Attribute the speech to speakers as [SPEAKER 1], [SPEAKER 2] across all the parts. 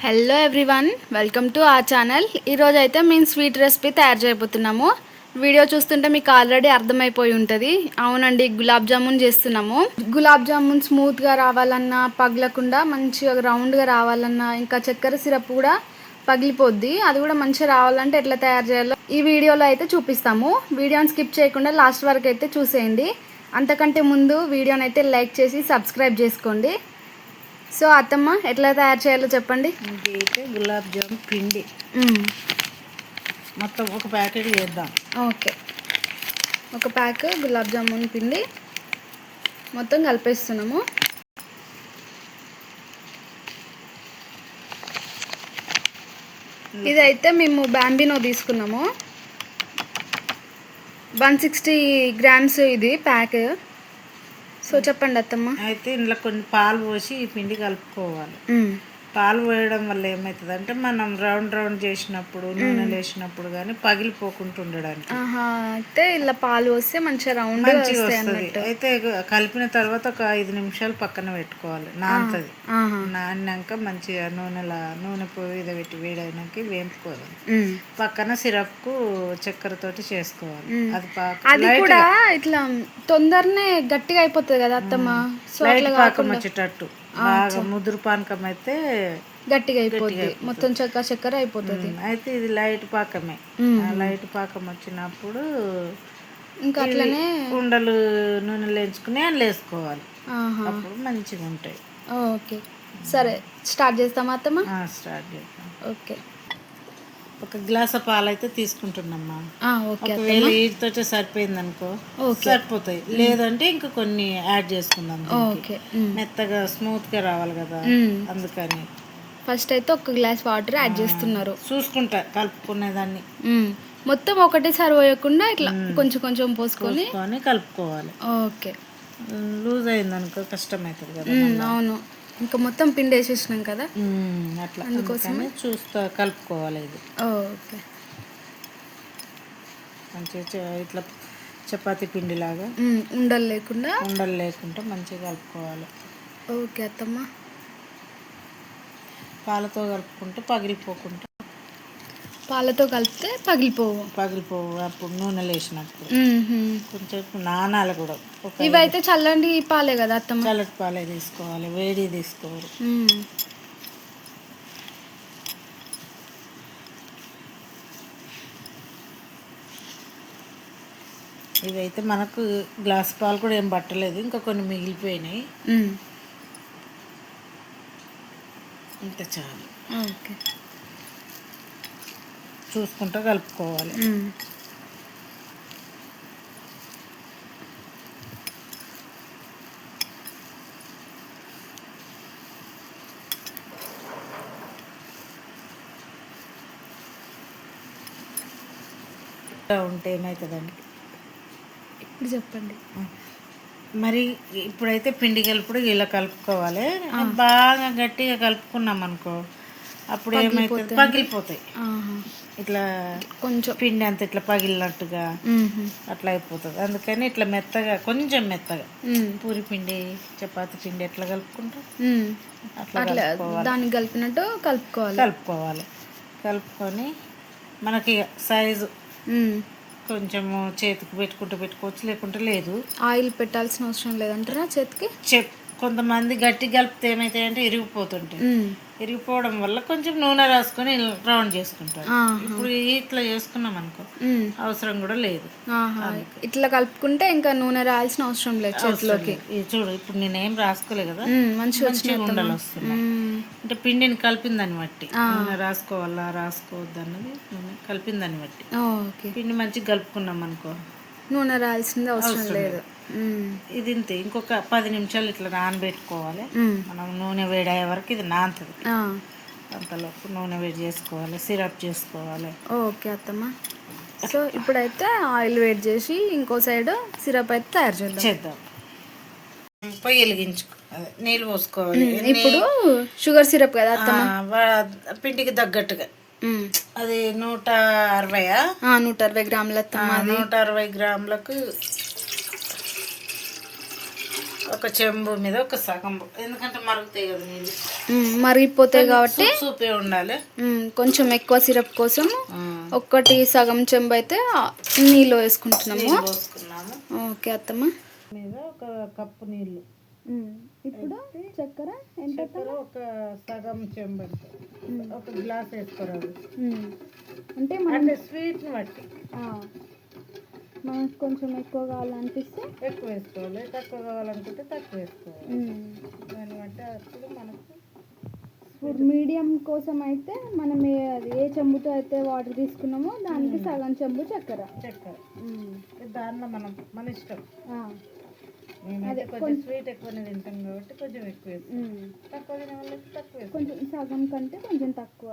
[SPEAKER 1] Hello everyone, welcome to our channel. ఈరోజు అయితే మేము స్వీట్ రెసిపీ తయారు చేయబోతున్నాము. వీడియో చూస్తుంటే మీకు ఆల్రెడీ అర్థమైపోయి ఉంటుంది. అవునండి, గులాబ్ జామున్ చేస్తున్నాము. గులాబ్ జామున్ స్మూత్గా రావాలన్నా, పగలకుండా మంచిగా రౌండ్గా రావాలన్నా, ఇంకా చక్కెర సిరప్ కూడా పగిలిపోద్ది, అది కూడా మంచిగా రావాలంటే ఎట్లా తయారు చేయాలో ఈ వీడియోలో అయితే చూపిస్తాము. వీడియోని స్కిప్ చేయకుండా లాస్ట్ వరకు అయితే చూసేయండి. అంతకంటే ముందు వీడియోని అయితే లైక్ చేసి సబ్స్క్రైబ్ చేసుకోండి. సో అత్తమ్మ, ఎట్లా తయారు చేయాలో చెప్పండి.
[SPEAKER 2] ఇంకైతే గులాబ్ జామ్ పిండి మొత్తం ఒక ప్యాకెట్ చేద్దాం.
[SPEAKER 1] ఓకే, ఒక ప్యాక్ గులాబ్ జామున్ పిండి మొత్తం కలిపేస్తున్నాము. ఇదైతే మేము బాంబినో తీసుకున్నాము. 160 గ్రామ్స్ ఇది ప్యాక్. సో చెప్పండి అత్తమ్మ.
[SPEAKER 2] అయితే ఇందులో కొన్ని పాలు పోసి ఈ పిండి కలుపుకోవాలి. పాలు పోయడం వల్ల ఏమవుతుంది అంటే మనం రౌండ్ రౌండ్ చేసినప్పుడు నూనెలు వేసినప్పుడు కానీ పగిలిపోకుండా ఉండడానికి.
[SPEAKER 1] అయితే ఇలా పాలు పోస్తే మంచిగా రౌండ్
[SPEAKER 2] వస్తుంది. అయితే కలిపిన తర్వాత ఒక 5 నిమిషాలు పక్కన పెట్టుకోవాలి. నానుతుంది. నానినాక మంచిగా నూనె పొయ్యి పెట్టి వేడైనాక వేపుకోవాలి. పక్కన సిరప్కు చక్కెరతోటి చేసుకోవాలి.
[SPEAKER 1] అది కూడా ఇట్లా తొందరనే గట్టిగా అయిపోతుంది కదా అత్తమ్మ.
[SPEAKER 2] లైట్ పాకం వచ్చేటట్టు, బాగా ముదురు పానకం అయితే
[SPEAKER 1] గట్టిగా అయిపోతుంది, మొత్తం చక్కెర అయిపోతుంది.
[SPEAKER 2] అయితే ఇది లైట్ పాకమే. లైట్ పాకం వచ్చినప్పుడు
[SPEAKER 1] ఇంకా అట్లనే
[SPEAKER 2] ఉండలు నూనెలు వేయించుకుని అందులో వేసుకోవాలి. అప్పుడు మంచిగా ఉంటాయి.
[SPEAKER 1] ఓకే, సరే స్టార్ట్ చేస్తామా అత్తమ్మ?
[SPEAKER 2] స్టార్ట్ చేద్దాం.
[SPEAKER 1] ఓకే,
[SPEAKER 2] ఒక గ్లాస్ పాలు అయితే తీసుకుంటున్నామ్మా.
[SPEAKER 1] ఒకవేళ
[SPEAKER 2] వీటితో సరిపోయింది అనుకో సరిపోతాయి, లేదంటే ఇంకా కొన్ని యాడ్ చేసుకుందాం. మెత్తగా స్మూత్ గా రావాలి కదా, అందుకని
[SPEAKER 1] ఫస్ట్ అయితే ఒక గ్లాస్ వాటర్ యాడ్ చేస్తున్నారు.
[SPEAKER 2] చూసుకుంటా కలుపుకునేదాన్ని.
[SPEAKER 1] మొత్తం ఒకటేసారి పోయకుండా ఇట్లా కొంచెం కొంచెం పోసుకొని
[SPEAKER 2] కలుపుకోవాలి.
[SPEAKER 1] ఓకే,
[SPEAKER 2] లూజ్ అయింది అనుకో కష్టం అవుతుంది కదా.
[SPEAKER 1] అవును, ఇంకా మొత్తం పిండి వేసేసినాం కదా,
[SPEAKER 2] అట్లా అందుకోసం చూస్తా కలుపుకోవాలి. ఇది
[SPEAKER 1] ఓకే,
[SPEAKER 2] మంచిగా ఇట్లా చపాతీ పిండిలాగా
[SPEAKER 1] ఉండలు లేకుండా
[SPEAKER 2] మంచిగా కలుపుకోవాలి.
[SPEAKER 1] ఓకే అత్తమ్మ.
[SPEAKER 2] పాలతో కలుపుకుంటూ పగిలిపోకుండా,
[SPEAKER 1] పాలతో కలిపితే పగిలిపోవు
[SPEAKER 2] అప్పుడు నూనెలు వేసినప్పుడు కొంచెం నానాలు కూడా.
[SPEAKER 1] ఇవైతే చల్లని పాలే కదా అత్తమ్మ?
[SPEAKER 2] చల్లటి పాలే తీసుకోవాలి, వేడి తీసుకోవాలి. ఇవైతే మనకు గ్లాస్ పాలు కూడా ఏం పట్టలేదు, ఇంకా కొన్ని మిగిలిపోయినాయి. ఇంత చాలు.
[SPEAKER 1] ఓకే,
[SPEAKER 2] చూసుకుంటూ కలుపుకోవాలి. ఉంటే ఏమవుతుందండి
[SPEAKER 1] ఇప్పుడు చెప్పండి.
[SPEAKER 2] మరి ఇప్పుడైతే పిండి కలుపుడు ఇలా కలుపుకోవాలి. బాగా గట్టిగా కలుపుకున్నాం అనుకో అప్పుడు ఏమైతుంది, పగిలిపోతాయి. ఇట్లా కొంచెం పిండి అంత ఇట్లా పగిలినట్టుగా అట్లా అయిపోతుంది. అందుకని ఇట్లా మెత్తగా, కొంచెం మెత్తగా పూరి పిండి చపాతి పిండి ఎట్లా కలుపుకుంటాం అట్లా
[SPEAKER 1] దాన్ని కలిపినట్టు
[SPEAKER 2] కలుపుకొని మనకి సైజు కొంచెము చేతికి పెట్టుకోవచ్చు, లేకుంటే లేదు.
[SPEAKER 1] ఆయిల్ పెట్టాల్సిన అవసరం లేదంటారా చేతికి?
[SPEAKER 2] కొంతమంది గట్టి కలిపితే ఏమైతాయంటే ఇరిగిపోవడం వల్ల కొంచెం నూనె రాసుకొని రౌండ్ చేసుకుంటారు. ఇప్పుడు ఇట్లా చేసుకున్నాం అనుకో అవసరం కూడా లేదు.
[SPEAKER 1] ఇట్లా కలుపుకుంటే ఇంకా నూనె రాయాల్సిన అవసరం లేదు చేతిలోకి.
[SPEAKER 2] చూడు, ఇప్పుడు నేనేం రాసుకోలే కదా, మంచిగా ఉండలు వస్తున్నాయి. అంటే పిండిని కలిపిందని బట్టి నూనె రాసుకోవాలా రాసుకోవద్దు అన్నది కలిపిందని బట్టి. పిండి మంచిగా కలుపుకున్నాం అనుకో
[SPEAKER 1] నూనె రాయాల్సింది అవసరం లేదు.
[SPEAKER 2] ఇది ఇంతే, ఇంకొక 10 నిమిషాలు ఇట్లా నానబెట్టుకోవాలి. మనం నూనె వేడయ్యే వరకు ఇది నానుతుంది. అంతలోపు నూనె వేడి చేసుకోవాలి, సిరప్ చేసుకోవాలి.
[SPEAKER 1] ఓకే అత్తమ్మ. సో ఇప్పుడైతే ఆయిల్ వేడి చేసి ఇంకో సైడ్ సిరప్ అయితే తయారు చేద్దాం.
[SPEAKER 2] పొయ్యి వెలిగించుకోవాలి, నీళ్ళు పోసుకోవాలి.
[SPEAKER 1] ఇప్పుడు షుగర్ సిరప్ కదా అత్తమ్మ,
[SPEAKER 2] పిండికి తగ్గట్టుగా. అది 160
[SPEAKER 1] గ్రాముల
[SPEAKER 2] 160 గ్రాములకు ఒక చెంబు మీద ఒక సగం, ఎందుకంటే మరుగుతాయి కదా నీళ్ళు,
[SPEAKER 1] మరిగిపోతాయి కాబట్టి
[SPEAKER 2] సూపే ఉండాలి.
[SPEAKER 1] కొంచెం ఎక్కువ సిరప్ కోసం ఒక్కటి సగం చెంబు అయితే నీళ్ళు వేసుకుంటున్నాము. ఓకే అత్తమ్మ.
[SPEAKER 2] మీద ఒక కప్పు నీళ్ళు.
[SPEAKER 1] ఇప్పుడు చక్కెర
[SPEAKER 2] ఒక సగం చెంబు ఒక గ్లాస్ వేసుకోరాదు.
[SPEAKER 1] అంటే
[SPEAKER 2] స్వీట్ని బట్టి
[SPEAKER 1] మనకు కొంచెం ఎక్కువ కావాలనిపిస్తే
[SPEAKER 2] ఎక్కువ వేసుకోవాలి, తక్కువ కావాలనుకుంటే తక్కువ వేసుకోవాలి. దాన్ని బట్టి అప్పుడు మనకు
[SPEAKER 1] ఇప్పుడు మీడియం కోసం అయితే మనం ఏ చెంబుతో అయితే వాటర్ తీసుకున్నామో దానికి సగం చెంబు చక్కెర.
[SPEAKER 2] దానిలో మన ఇష్టం. మేమైతే కొంచెం స్వీట్ ఎక్కువనే తింటాం కాబట్టి కొంచెం ఎక్కువ వేస్తాం, తక్కువ తినే వాళ్ళకి తక్కువ వేస్తాం.
[SPEAKER 1] కొంచెం సగం కంటే కొంచెం తక్కువ.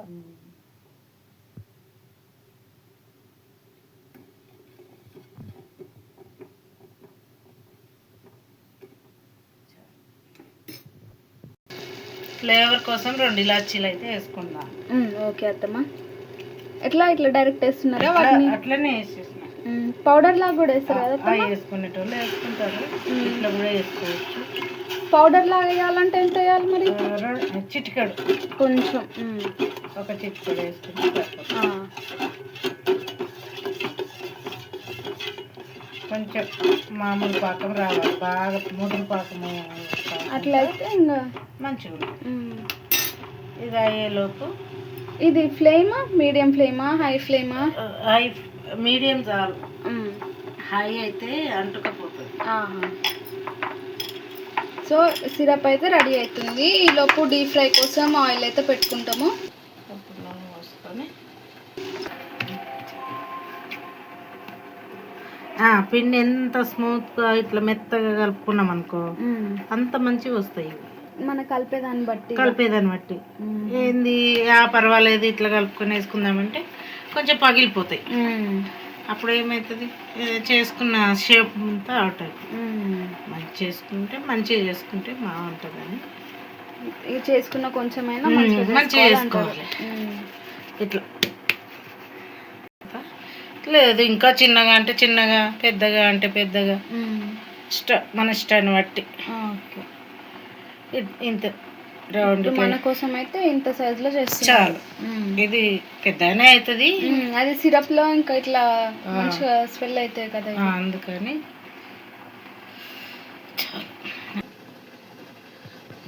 [SPEAKER 2] ఫ్లేవర్ కోసం 2 ఇలాచీలు అయితే వేసుకుందాం.
[SPEAKER 1] ఓకే అత్తమ్మ. ఇట్లా డైరెక్ట్ వేస్తున్నారా వాటిని?
[SPEAKER 2] అట్లనే వేసేసిన.
[SPEAKER 1] పౌడర్ లాగా కూడా వేస్తారు కదా?
[SPEAKER 2] వేసుకునేటోళ్ళు వేసుకుంటారు, ఇట్లా కూడా వేసుకోవచ్చు.
[SPEAKER 1] పౌడర్ లాగా వేయాలంటే ఎంత వేయాలి మరి?
[SPEAKER 2] చిటికెడు,
[SPEAKER 1] కొంచెం
[SPEAKER 2] ఒక చిటికెడు వేసుకుంటే కొంచెం మామూలు పాకం రావాలి, బాగా ముదురు పాకము
[SPEAKER 1] అట్లయితే ఇంకా
[SPEAKER 2] మంచిగా. ఇది అయ్యేలోపు
[SPEAKER 1] ఇది ఫ్లేమా, మీడియం ఫ్లేమా, హై ఫ్లేమా?
[SPEAKER 2] మీడియం చాలు, హై అయితే అంటుకపోతుంది.
[SPEAKER 1] సో సిరప్ అయితే రెడీ అవుతుంది. ఈలోపు డీప్ ఫ్రై కోసం ఆయిల్ అయితే పెట్టుకుంటాము.
[SPEAKER 2] నూనె పోసుకొని పిండి ఎంత స్మూత్గా ఇట్లా మెత్తగా కలుపుకున్నాం అనుకో అంత మంచిగా వస్తాయి.
[SPEAKER 1] మన కలిపేదాన్ని బట్టి
[SPEAKER 2] ఏంది పర్వాలేదు ఇట్లా కలుపుకొని వేసుకుందామంటే కొంచెం పగిలిపోతాయి. అప్పుడు ఏమవుతుంది, చేసుకున్న షేప్ అంతా అవుట్ అవుతుంది. మంచిగా చేసుకుంటే బాగుంటుందని
[SPEAKER 1] చేసుకున్న కొంచెమైనా
[SPEAKER 2] మంచిగా చేసుకోవాలి. ఇట్లా లేదు ఇంకా చిన్నగా అంటే చిన్నగా, పెద్దగా అంటే పెద్దగా, మన ఇష్టాన్ని బట్టి. ఇంత రౌండ్
[SPEAKER 1] మన కోసం అయితే ఇంత సైజులో చేస్తాం
[SPEAKER 2] చాలు. ఇది పెద్దనే అవుతుంది,
[SPEAKER 1] అది సిరప్ లో ఇంకా ఇట్లా మంచిగా స్మెల్ అవుతాయి కదా,
[SPEAKER 2] అందుకని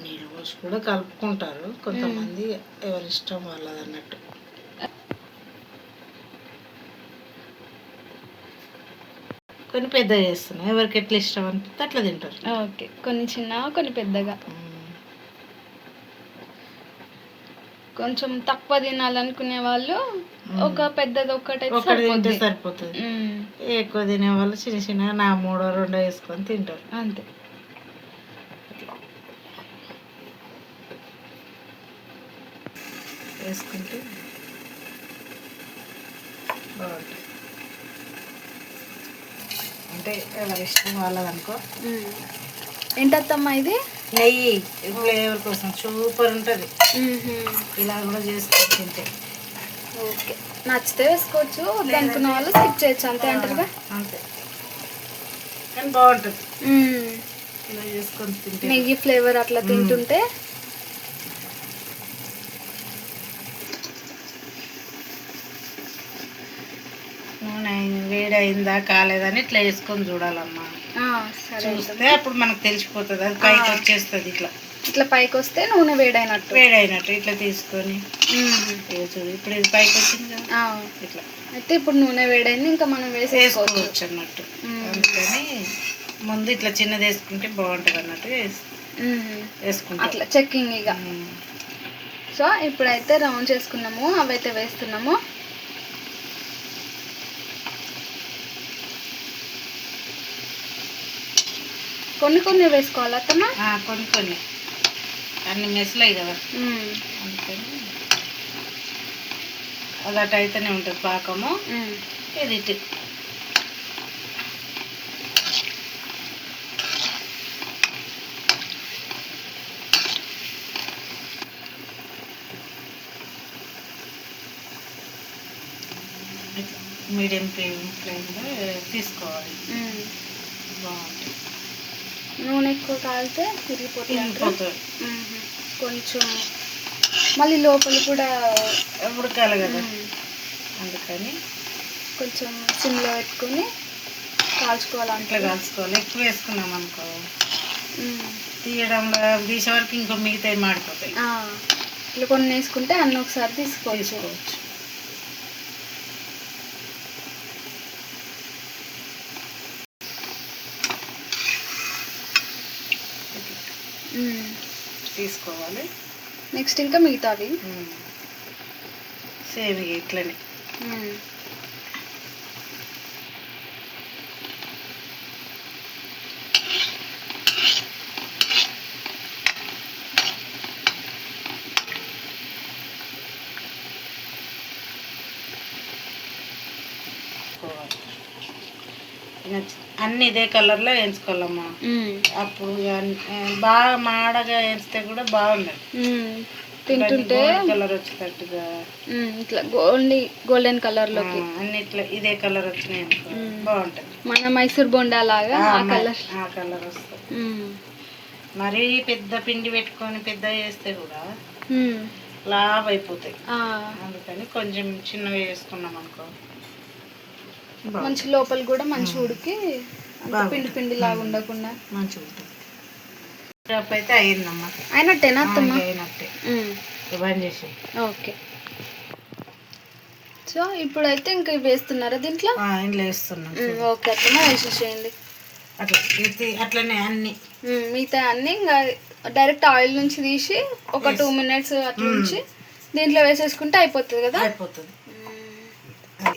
[SPEAKER 2] నీళ్ళు పోసి కూడా కలుపుకుంటారు కొంతమంది, ఎవరి ఇష్టం వాళ్ళది అన్నట్టు. కొన్ని పెద్దగా చేస్తున్నాయి, ఎవరికి ఎట్లా ఇష్టం అనిపిస్తే అట్లా తింటారు.
[SPEAKER 1] ఓకే, కొన్ని చిన్న కొన్ని పెద్దగా. కొంచెం తక్కువ తినాలనుకునే వాళ్ళు ఒక పెద్దది
[SPEAKER 2] ఒకటి సరిపోతుంది. ఎక్కువ తినే వాళ్ళు చిన్న చిన్న నా 3 2 వేసుకొని తింటారు
[SPEAKER 1] అంతే.
[SPEAKER 2] వేసుకుంటే బాగుంటుంది. అంటే ఎవరి ఇష్టం వాళ్ళదనుకో.
[SPEAKER 1] ఏంటత్తమ్మా ఇది?
[SPEAKER 2] నెయ్యి ఫ్లేవర్ కోసం సూపర్ ఉంటుంది. ఇలా కూడా చేసుకొని తింటే
[SPEAKER 1] ఓకే, నచ్చితే వేసుకోవచ్చు, అనుకున్న వాళ్ళు స్కిప్ చేయొచ్చు, అంతే అంటారుగా.
[SPEAKER 2] అంతే, కానీ బాగుంటుంది ఇలా చేసుకొని తింటే.
[SPEAKER 1] నెయ్యి ఫ్లేవర్ అట్లా తింటుంటే.
[SPEAKER 2] నూనె వేడైందా కాలేదని ఇట్లా వేసుకొని చూడాలమ్మా. చూస్తే అప్పుడు మనకు తెలిసిపోతుంది, అది పైకి వచ్చేస్తుంది. ఇట్లా
[SPEAKER 1] పైకి వస్తే నూనె వేడైనట్టు
[SPEAKER 2] ఇట్లా తీసుకొని చూడు. ఇప్పుడు ఇది పైకి వచ్చింది కదా, ఇట్లా
[SPEAKER 1] అయితే ఇప్పుడు నూనె వేడైంది, ఇంకా మనం
[SPEAKER 2] వేసుకోవచ్చు అన్నట్టు. అందుకని ముందు ఇట్లా చిన్నది వేసుకుంటే బాగుంటుంది అన్నట్టు వేసుకుంటాం
[SPEAKER 1] అట్లా చెక్కింగ్ ఇక. సో ఇప్పుడైతే రౌండ్ చేసుకున్నాము, అవైతే వేస్తున్నాము. కొన్ని వేసుకోవాలి అత్తమ్మ,
[SPEAKER 2] కొన్ని అన్ని మెస్లయి కదా, అందుకని అది అటు అయితేనే ఉంటుంది పాకము. ఇది ఇటు మీడియం ఫ్లేమ్లో తీసుకోవాలి, బాగుంటుంది.
[SPEAKER 1] నూనె ఎక్కువ కాలితే విరిగిపోతుంది అంటారా?
[SPEAKER 2] పోతుంది.
[SPEAKER 1] కొంచెం మళ్ళీ లోపల కూడా
[SPEAKER 2] ఉడకాలి కదా, అందుకని
[SPEAKER 1] కొంచెం సిమ్లో పెట్టుకొని కాల్చుకోవాలి.
[SPEAKER 2] అట్లా కాల్చుకోవాలి. ఎక్కువ వేసుకున్నాం అనుకో తీయడంలో తీసే వరకు ఇంకో మిగతాయి మాడిపోతాయి.
[SPEAKER 1] ఇట్లా కొన్ని వేసుకుంటే అన్నీ ఒకసారి తీసుకోవచ్చు.
[SPEAKER 2] తీసుకోవాలి.
[SPEAKER 1] నెక్స్ట్ ఇంకా మిగతావి
[SPEAKER 2] సేమ్ ఇట్లనే. అన్ని ఇదే కలర్లో వేయించుకోవాలమ్మా. అప్పుడు బాగా మాడగా వేస్తే కూడా బాగుండదు,
[SPEAKER 1] తింటుంటే
[SPEAKER 2] కలర్ వచ్చేటట్టుగా
[SPEAKER 1] ఇట్లా గోల్డెన్ కలర్లోకి
[SPEAKER 2] అన్ని ఇట్లా ఇదే కలర్ వచ్చినాయి బాగుంటుంది.
[SPEAKER 1] మన మైసూర్ బొండా లాగా ఆ
[SPEAKER 2] కలర్ వస్తుంది. మరీ పెద్ద పిండి పెట్టుకొని పెద్ద చేస్తే కూడా లావ్ అయిపోతాయి. అందుకని కొంచెం చిన్నగా వేసుకున్నాం అనుకో
[SPEAKER 1] మంచి లోపల కూడా మంచి ఉడికి పిండి పిండి లాగా ఉండకుండా
[SPEAKER 2] మంచిగా ఉంటుంది. అయితే అయ్యిందమ్మా.
[SPEAKER 1] అయినట్టేనా అత్తమ్మ?
[SPEAKER 2] అయినట్టే. బంద్ చేసి.
[SPEAKER 1] ఓకే. సో ఇప్పుడైతే ఇంకా ఇవి వేస్తున్నారా దీంట్లో?
[SPEAKER 2] ఇంట్లో వేస్తున్నాం.
[SPEAKER 1] ఓకే అత్తమ్మ, వేసేసేయండి.
[SPEAKER 2] అట్లా అట్లనే అన్ని
[SPEAKER 1] మిగతా అన్ని ఇంకా డైరెక్ట్ ఆయిల్ నుంచి తీసి ఒక 2 minutes అట్లా నుంచి దీంట్లో వేసేసుకుంటే అయిపోతుంది కదా.
[SPEAKER 2] అయిపోతుంది.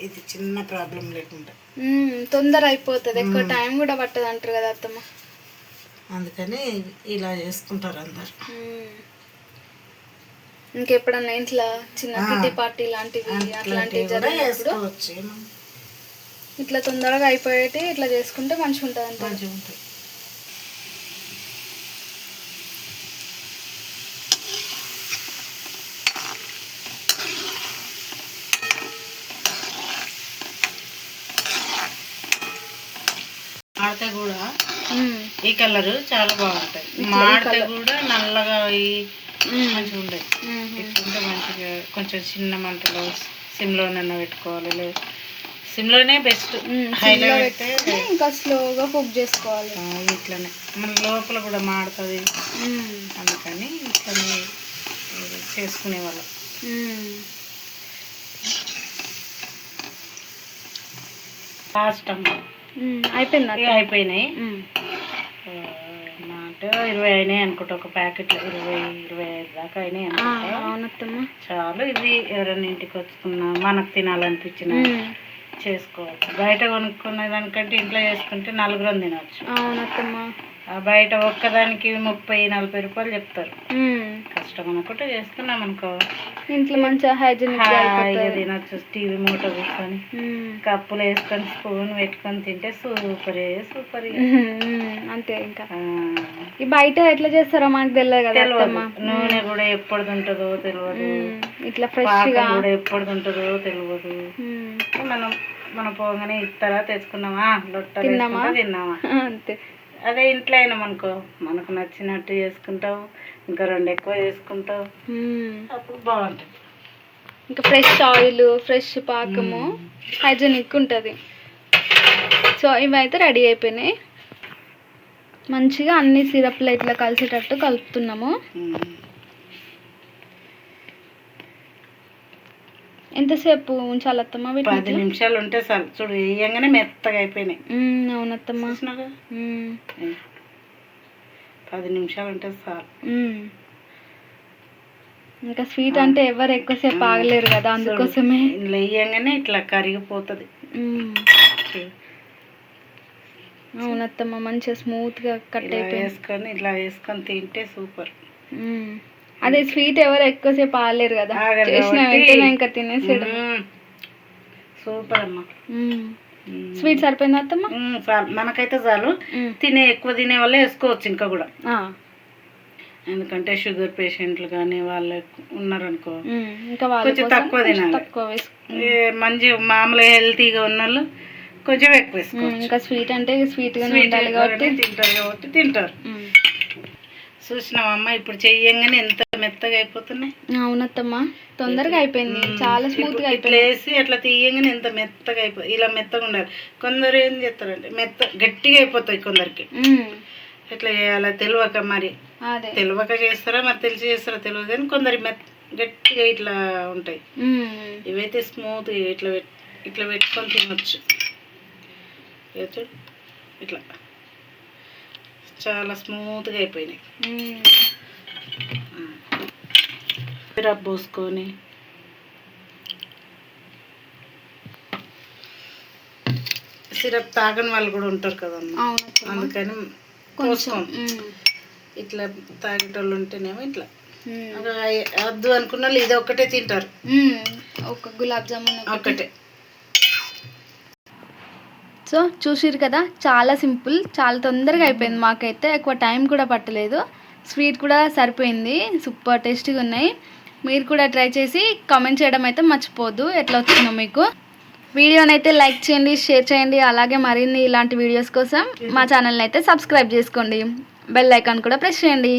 [SPEAKER 2] ఇది చిన్న ప్రాబ్లం లేకుండా
[SPEAKER 1] తొందర అయిపోతుంది, ఎక్కువ టైం కూడా పట్టదు అంటారు కదా అత్తమ్మ.
[SPEAKER 2] అందుకని ఇలా చేసుకుంటారు అందరు.
[SPEAKER 1] ఇంకెప్పుడన్నా ఇంట్లో చిన్న కిట్టి పార్టీ లాంటివి అట్లాంటివి జరిగినప్పుడు ఇట్లా తొందరగా అయిపోయేటి ఇట్లా చేసుకుంటే మంచిగా ఉంటుంది అంత.
[SPEAKER 2] మంచిగా ఉంటుంది. మాడితే కూడా ఈ కలర్ చాలా బాగుంటుంది. మాడితే కూడా నల్లగా మంచిగా ఉండదు. ఇట్లుంటే మంచిగా కొంచెం చిన్న మంటలో సిమ్లోనైనా పెట్టుకోవాలి. లేదు సిమ్లోనే బెస్ట్. హైలో పెడితే
[SPEAKER 1] ఇంకా స్లోగా కుక్ చేసుకోవాలి.
[SPEAKER 2] ఇట్లనే మన లోపల కూడా మాడుతుంది. అందుకని ఇట్లనే చేసుకునే వాళ్ళం. లాస్ట్ అమ్మ అయిపోయినాయి. అంటే 20 అయినాయి అనుకుంటా. ఒక ప్యాకెట్లో 20-25 దాకా అయినాయి అనుకుంటా. చాలు. ఇది ఎవరైనా ఇంటికి వచ్చుకున్నా మనకు తినాలనిపించిన చేసుకోవచ్చు. బయట కొనుక్కునే దానికంటే ఇంట్లో చేసుకుంటే 4 తినవచ్చు. బయట ఒక్కదానికి 30-40 రూపాయలు చెప్తారు. కష్టం అనుకుంటే చేసుకున్నాం అనుకో
[SPEAKER 1] ఇంట్లో మంచిగా హైజీనిక్
[SPEAKER 2] తినొచ్చు. టీవీ మూట కూర్చొని కప్పులు వేసుకొని స్పూన్ పెట్టుకొని తింటే సూపర్ సూపర్.
[SPEAKER 1] అంతే. ఇంకా ఈ బయట ఎట్లా చేస్తారో మనకు తెలియదు కదా.
[SPEAKER 2] నూనె కూడా ఎప్పటిది ఉంటుందో తెలియదు,
[SPEAKER 1] ఇట్లా ఫ్రెష్ గా
[SPEAKER 2] కూడా ఎప్పటిది ఉంటుందో తెలియదు. మనం పోగానే ఇస్తారా తెచ్చుకున్నామా లొట్టలు తిన్నామా
[SPEAKER 1] అంతే.
[SPEAKER 2] అదే ఇంట్లో అయినా అనుకో మనకు నచ్చినట్టు చేసుకుంటావు, ఇంకా 2 ఎక్కువ చేసుకుంటావు, అప్పుడు బాగుంటుంది.
[SPEAKER 1] ఇంకా ఫ్రెష్ ఆయిల్, ఫ్రెష్ పాకము, హైజీనిక్ ఉంటుంది. సో ఇవైతే రెడీ అయిపోయినాయి. మంచిగా అన్ని సిరప్లు ఇట్లా కలిసేటట్టు కలుపుతున్నాము. ఎంతసేపు ఉంచాలి అత్తమ్మ?
[SPEAKER 2] 10 నిమిషాలు ఉంటే చాలు. చూడు వేయంగానే మెత్తగా అయిపోయినాయి.
[SPEAKER 1] అవునత్తమ్మ,
[SPEAKER 2] 10 నిమిషాలు ఉంటే చాలు.
[SPEAKER 1] ఇంకా స్వీట్ అంటే ఎవరు ఎక్కువసేపు ఆగలేరు కదా, అందుకోసమే
[SPEAKER 2] వేయంగానే ఇట్లా కరిగిపోతుంది.
[SPEAKER 1] అవునత్తమ్మ, మంచిగా స్మూత్ గా కట్
[SPEAKER 2] అయిపోయి ఇట్లా వేసుకొని తింటే సూపర్.
[SPEAKER 1] అదే స్వీట్ ఎవరు ఎక్కువసేపు ఆగలేరు కదా, చేసిన వెంటనే ఇంకా తినేసేయడం.
[SPEAKER 2] సూపర్ అమ్మా.
[SPEAKER 1] స్వీట్ సరిపోయింది అత్తమ్మ?
[SPEAKER 2] మనకైతే చాలు. ఎక్కువ తినే వాళ్ళే వేసుకోవచ్చు ఇంకా కూడా. ఎందుకంటే షుగర్ పేషెంట్లు కానీ వాళ్ళు ఉన్నారనుకో కొంచెం తక్కువ తినాలి. మంచి మామూలుగా హెల్తీగా ఉన్న వాళ్ళు కొంచెం ఎక్కువ వేసుకోవచ్చు.
[SPEAKER 1] ఇంకా స్వీట్ అంటే స్వీట్గా
[SPEAKER 2] Sweet
[SPEAKER 1] ఉండాలి కాబట్టి
[SPEAKER 2] తింటారు కాబట్టి తింటారు. చూసినావమ్మ ఇప్పుడు చెయ్యంగానే ఎంత మెత్తగా అయిపోతున్నాయి.
[SPEAKER 1] అవునత్తమ్మా, తొందరగా అయిపోయింది, చాలా స్మూత్గా
[SPEAKER 2] ఇట్లా
[SPEAKER 1] అయిపోయింది.
[SPEAKER 2] వేసి అట్లా తీయంగానే ఎంత మెత్తగా అయిపోయి ఇలా మెత్తగా ఉండాలి. కొందరు ఏం చేస్తారంటే గట్టిగా అయిపోతాయి కొందరికి. ఎట్లా చేయాలో తెలియక, మరి
[SPEAKER 1] అదే
[SPEAKER 2] తెలియక చేస్తారా మరి తెలిసి చేస్తారా తెలియదు, కానీ కొందరి గట్టిగా ఇట్లా ఉంటాయి. ఇవైతే స్మూత్ ఇట్లా పెట్టుకొని తినొచ్చు. చూడు ఇట్లా చాలా స్మూత్గా అయిపోయినాయి. సిరప్ పోసుకొని సిరప్ తాగని వాళ్ళు కూడా ఉంటారు కదమ్మా, అందుకని పోసుకోం. ఇట్లా తాగేటోళ్ళు ఉంటేనేమో ఇట్లా వద్దు అనుకున్న వాళ్ళు ఇది ఒక్కటే తింటారు.
[SPEAKER 1] ఒక గులాబ్ జామున్
[SPEAKER 2] ఒక్కటే.
[SPEAKER 1] సో చూసిరు కదా, చాలా సింపుల్, చాలా తొందరగా అయిపోయింది. మాకైతే ఎక్కువ టైం కూడా పట్టలేదు, స్వీట్ కూడా సరిపోయింది, సూపర్ టేస్టీగా ఉన్నాయి. మీరు కూడా ట్రై చేసి కామెంట్ చేయడం అయితే మర్చిపోద్దు ఎట్లా వచ్చిందో మీకు. వీడియోని అయితే లైక్ చేయండి, షేర్ చేయండి, అలాగే మరిన్ని ఇలాంటి వీడియోస్ కోసం మా ఛానల్ని అయితే సబ్స్క్రైబ్ చేసుకోండి, బెల్ ఐకాన్ కూడా ప్రెస్ చేయండి.